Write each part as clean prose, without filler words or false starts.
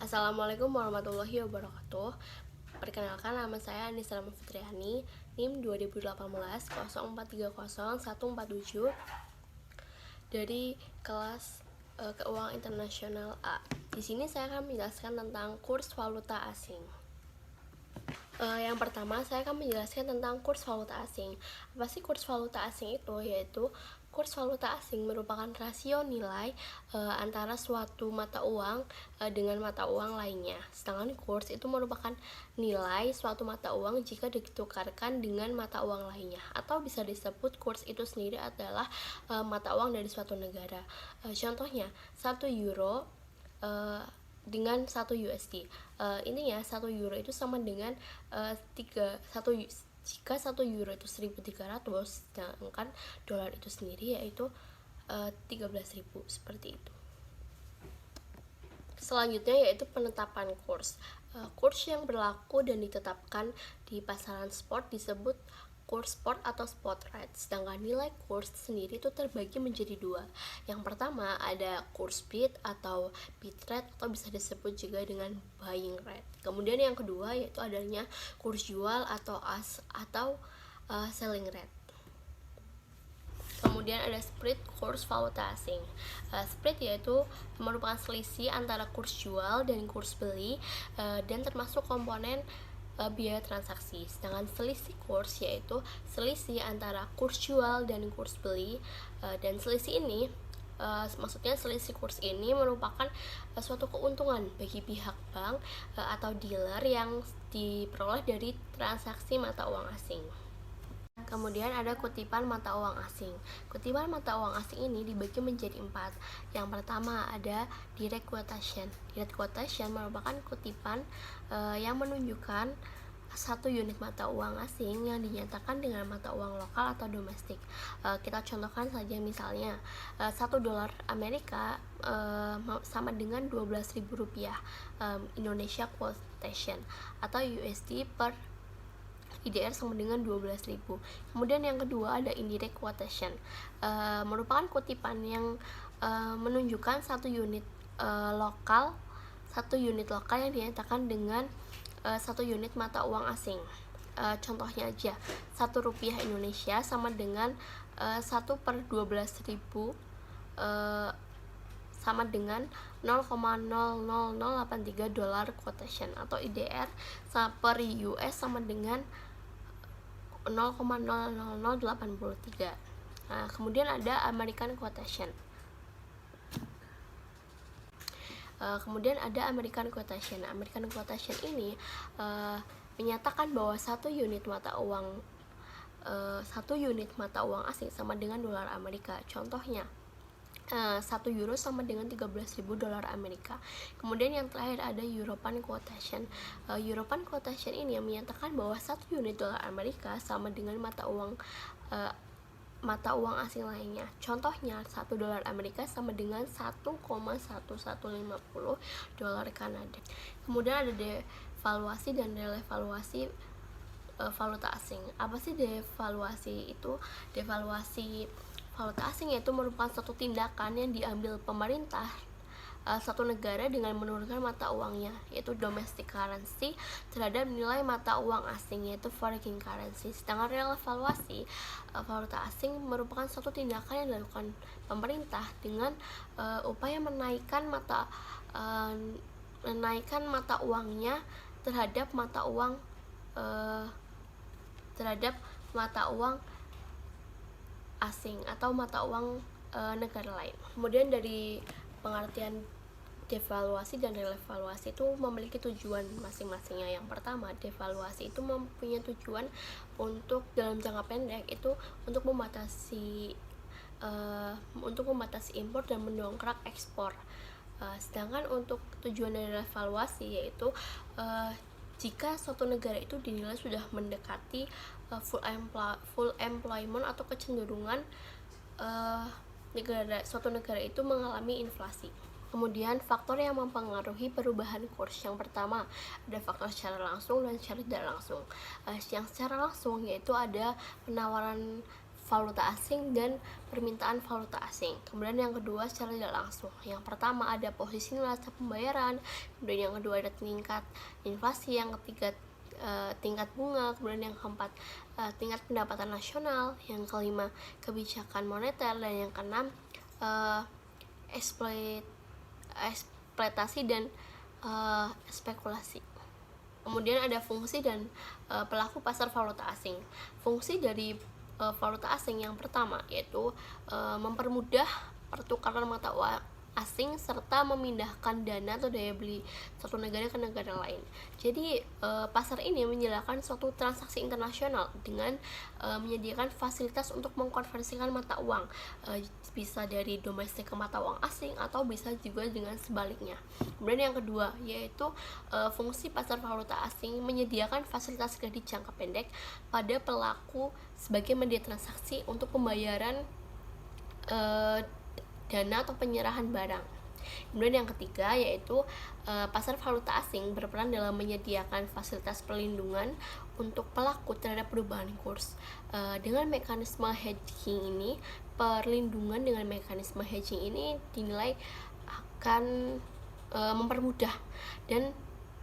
Assalamualaikum warahmatullahi wabarakatuh. Perkenalkan, nama saya Anissa Fitriani, NIM 2018 0430147 dari kelas Keuangan Internasional A. Di sini saya akan menjelaskan tentang kurs valuta asing. Yang pertama, saya akan menjelaskan tentang kurs valuta asing. Apa sih kurs valuta asing itu? Yaitu kurs valuta asing merupakan rasio nilai antara suatu mata uang dengan mata uang lainnya. Sedangkan kurs itu merupakan nilai suatu mata uang jika ditukarkan dengan mata uang lainnya. Atau bisa disebut kurs itu sendiri adalah mata uang dari suatu negara. Contohnya, 1 euro dengan 1 USD. Intinya 1 euro itu sama dengan jika 1 euro itu 1.300, sedangkan dolar itu sendiri yaitu 13.000, seperti itu. Selanjutnya yaitu penetapan kurs. Kurs yang berlaku dan ditetapkan di pasaran spot disebut kurs spot atau spot rate. Sedangkan nilai kurs sendiri itu terbagi menjadi dua. Yang pertama ada kurs bid atau bid rate, atau bisa disebut juga dengan buying rate. Kemudian yang kedua yaitu adanya kurs jual atau selling rate. Kemudian ada spread kurs valuta asing. Spread yaitu merupakan selisih antara kurs jual dan kurs beli dan termasuk komponen biaya transaksi. Sedangkan selisih kurs yaitu selisih antara kurs jual dan kurs beli, dan selisih ini maksudnya selisih kurs ini merupakan suatu keuntungan bagi pihak bank atau dealer yang diperoleh dari transaksi mata uang asing. Kemudian ada kutipan mata uang asing. Kutipan mata uang asing ini dibagi menjadi 4. Yang pertama ada direct quotation. Direct quotation merupakan kutipan yang menunjukkan satu unit mata uang asing yang dinyatakan dengan mata uang lokal atau domestik. Kita contohkan saja, misalnya 1 dolar Amerika sama dengan 12.000 rupiah Indonesia quotation, atau USD per IDR sama dengan 12.000. Kemudian yang kedua ada indirect quotation, merupakan kutipan yang menunjukkan satu unit lokal yang dinyatakan dengan 1 unit mata uang asing. Contohnya aja, 1 rupiah Indonesia sama dengan 1 per 12.000 sama dengan 0,00083 dolar quotation, atau IDR per US sama dengan 0,00083. Kemudian ada American quotation. American quotation ini menyatakan bahwa satu unit mata uang asing sama dengan dolar Amerika. Contohnya 1 euro sama dengan 13.000 dolar Amerika. Kemudian yang terakhir ada European quotation. European quotation ini yang menyatakan bahwa 1 unit dolar Amerika sama dengan mata uang asing lainnya. Contohnya 1 dolar Amerika sama dengan 1,1150 dolar Kanada. Kemudian ada devaluasi dan revaluasi valuta asing. Apa sih devaluasi itu? Devaluasi valuta asing yaitu merupakan suatu tindakan yang diambil pemerintah satu negara dengan menurunkan mata uangnya, yaitu domestic currency, terhadap nilai mata uang asing, yaitu foreign currency. Sedangkan revaluasi valuta asing merupakan suatu tindakan yang dilakukan pemerintah dengan upaya menaikkan mata uangnya terhadap mata uang asing atau mata uang negara lain. Kemudian dari pengertian devaluasi dan revaluasi itu memiliki tujuan masing-masingnya. Yang pertama, devaluasi itu mempunyai tujuan untuk dalam jangka pendek itu untuk membatasi impor dan mendongkrak ekspor. Sedangkan untuk tujuan dari revaluasi yaitu jika suatu negara itu dinilai sudah mendekati full employment atau kecenderungan suatu negara itu mengalami inflasi. Kemudian faktor yang mempengaruhi perubahan kurs. Yang pertama ada faktor secara langsung dan secara tidak langsung. Yang secara langsung yaitu ada penawaran valuta asing dan permintaan valuta asing. Kemudian yang kedua secara tidak langsung. Yang pertama ada posisi neraca pembayaran, kemudian yang kedua ada tingkat inflasi, yang ketiga tingkat bunga, kemudian yang keempat tingkat pendapatan nasional, yang kelima kebijakan moneter, dan yang keenam eksploitasi dan spekulasi. Kemudian ada fungsi dan pelaku pasar valuta asing. Fungsi dari valuta asing yang pertama yaitu mempermudah pertukaran mata uang asing serta memindahkan dana atau daya beli satu negara ke negara lain. Jadi pasar ini menyediakan suatu transaksi internasional dengan menyediakan fasilitas untuk mengkonversikan mata uang, bisa dari domestik ke mata uang asing atau bisa juga dengan sebaliknya. Kemudian yang kedua yaitu fungsi pasar valuta asing menyediakan fasilitas kredit jangka pendek pada pelaku sebagai media transaksi untuk pembayaran dana atau penyerahan barang. Kemudian yang ketiga yaitu pasar valuta asing berperan dalam menyediakan fasilitas perlindungan untuk pelaku terhadap perubahan kurs. Dengan mekanisme hedging ini, perlindungan dengan mekanisme hedging ini dinilai akan mempermudah, dan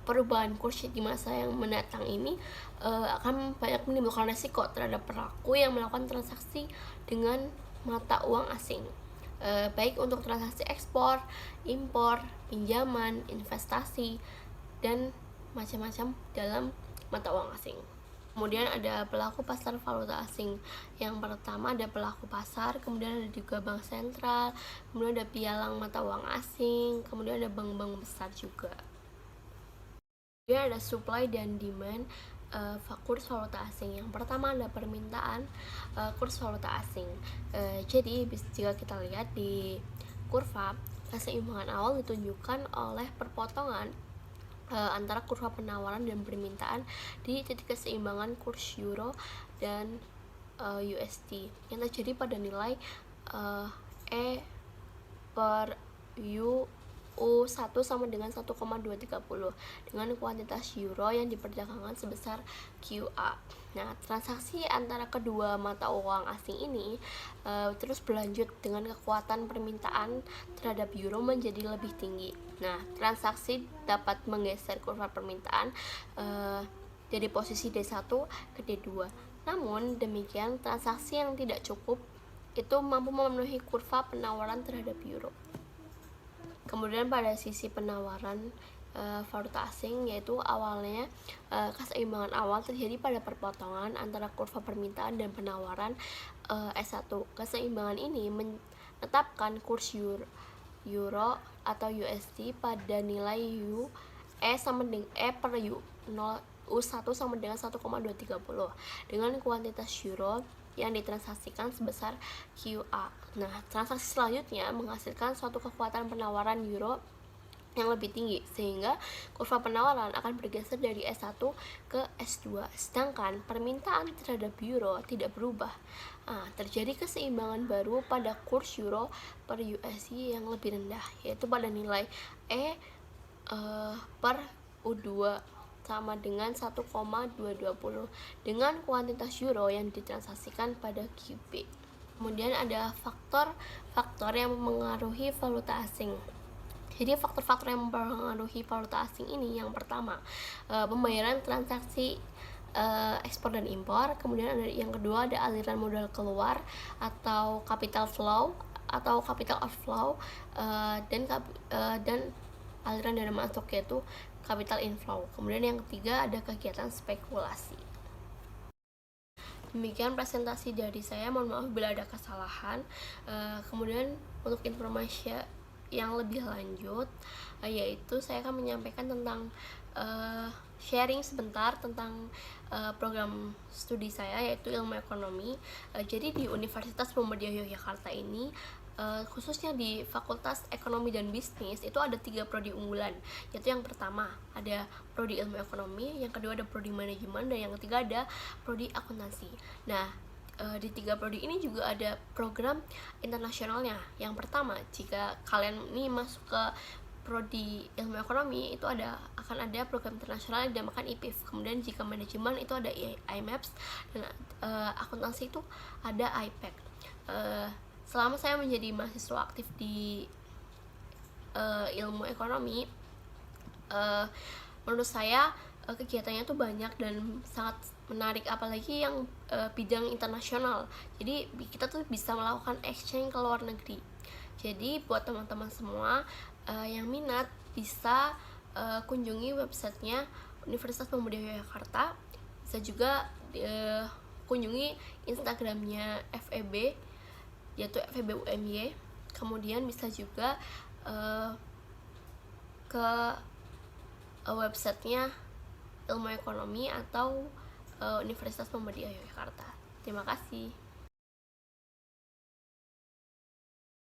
perubahan kurs di masa yang mendatang ini akan banyak menimbulkan resiko terhadap pelaku yang melakukan transaksi dengan mata uang asing, baik untuk transaksi ekspor, impor, pinjaman, investasi, dan macam-macam dalam mata uang asing. Kemudian ada pelaku pasar valuta asing. Yang pertama ada pelaku pasar, kemudian ada juga bank sentral, kemudian ada pialang mata uang asing, kemudian ada bank-bank besar juga. Kemudian ada supply dan demand kurs valuta asing. Yang pertama ada permintaan kurs valuta asing. Jadi jika kita lihat di kurva, keseimbangan awal ditunjukkan oleh perpotongan antara kurva penawaran dan permintaan di titik keseimbangan kurs euro dan USD yang terjadi pada nilai E per U1 sama dengan 1,230 dengan kuantitas euro yang diperdagangkan sebesar QA. Nah, transaksi antara kedua mata uang asing ini terus berlanjut dengan kekuatan permintaan terhadap euro menjadi lebih tinggi. Nah, transaksi dapat menggeser kurva permintaan dari posisi D1 ke D2. Namun demikian, transaksi yang tidak cukup itu mampu memenuhi kurva penawaran terhadap euro. Kemudian pada sisi penawaran valuta asing, yaitu awalnya keseimbangan awal terjadi pada perpotongan antara kurva permintaan dan penawaran S1. Keseimbangan ini menetapkan kurs euro atau USD pada nilai E per U1 sama dengan 1,230 dengan kuantitas euro yang ditransaksikan sebesar QA. Nah, transaksi selanjutnya menghasilkan suatu kekuatan penawaran euro yang lebih tinggi, sehingga kurva penawaran akan bergeser dari S1 ke S2, sedangkan permintaan terhadap euro tidak berubah. Terjadi keseimbangan baru pada kurs euro per USD yang lebih rendah, yaitu pada nilai E per U2 sama dengan 1,220 dengan kuantitas euro yang ditransaksikan pada QB. Kemudian ada faktor-faktor yang mempengaruhi valuta asing. Jadi faktor-faktor yang mempengaruhi valuta asing ini, yang pertama pembayaran transaksi ekspor dan impor. Kemudian ada yang kedua ada aliran modal keluar atau capital flow atau capital outflow, dan aliran dana masuk yaitu capital inflow. Kemudian yang ketiga ada kegiatan spekulasi. Demikian presentasi dari saya, mohon maaf bila ada kesalahan. Kemudian untuk informasi yang lebih lanjut, yaitu saya akan menyampaikan tentang sharing sebentar tentang program studi saya, yaitu ilmu ekonomi. Jadi di Universitas Muhammadiyah Yogyakarta ini, khususnya di Fakultas Ekonomi dan Bisnis, itu ada 3 prodi unggulan, yaitu yang pertama ada prodi ilmu ekonomi, yang kedua ada prodi manajemen, dan yang ketiga ada prodi akuntansi. Nah, di 3 prodi ini juga ada program internasionalnya. Yang pertama, jika kalian ini masuk ke prodi ilmu ekonomi, itu akan ada program internasional yang dinamakan IPIF. Kemudian jika manajemen itu ada IMAPS, dan akuntansi itu ada IPAC. Selama saya menjadi mahasiswa aktif di ilmu ekonomi, menurut saya kegiatannya tuh banyak dan sangat menarik, apalagi yang bidang internasional. Jadi kita tuh bisa melakukan exchange ke luar negeri. Jadi buat teman-teman semua yang minat bisa kunjungi websitenya Universitas Pemuda Yogyakarta. Bisa juga kunjungi Instagramnya FEB, yaitu FEB UMY. Kemudian bisa juga ke websitenya Ilmu Ekonomi atau Universitas Pemuda Yogyakarta. Terima kasih.